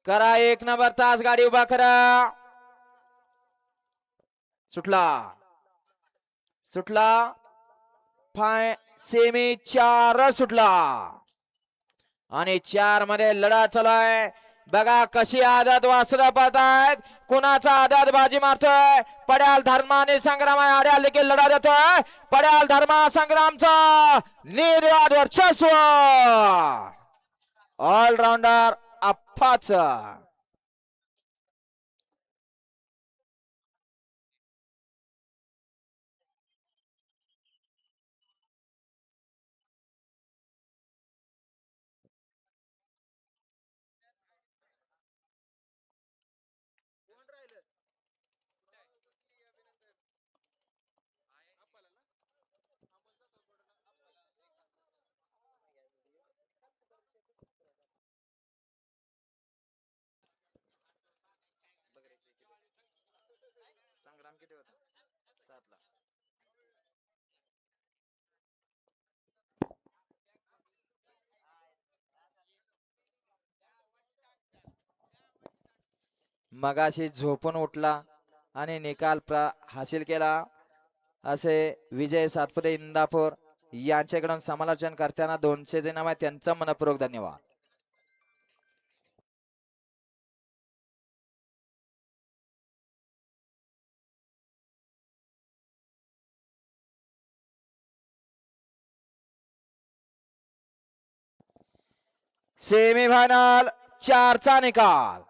करा 1 नंबर तास गाडी उभा करा. सुटला सुटला सेमी 4 सुटला आणि 4 मध्ये लढा चालू आहे. बघा कशी आदत वासरा पाहतायत. कुणाचा आदत बाजी मारतोय. पड्याल धर्माने संग्राम आड्याल देखील लढा देतोय. पड्याल धर्मा संग्रामचा निर्वाद वर्चस्व. ऑलराऊंडर अप्पाच. संग्राम किती होता 7 ला. मगाशी झोपून उठला आणि निकाल हासिल केला असे विजय सातपुते इंदापूर यांच्याकडून समालोचन करताना 200 जे नाव आहे त्यांचा मनपूर्वक धन्यवाद. सेमीफायनल 4 चा निकाल.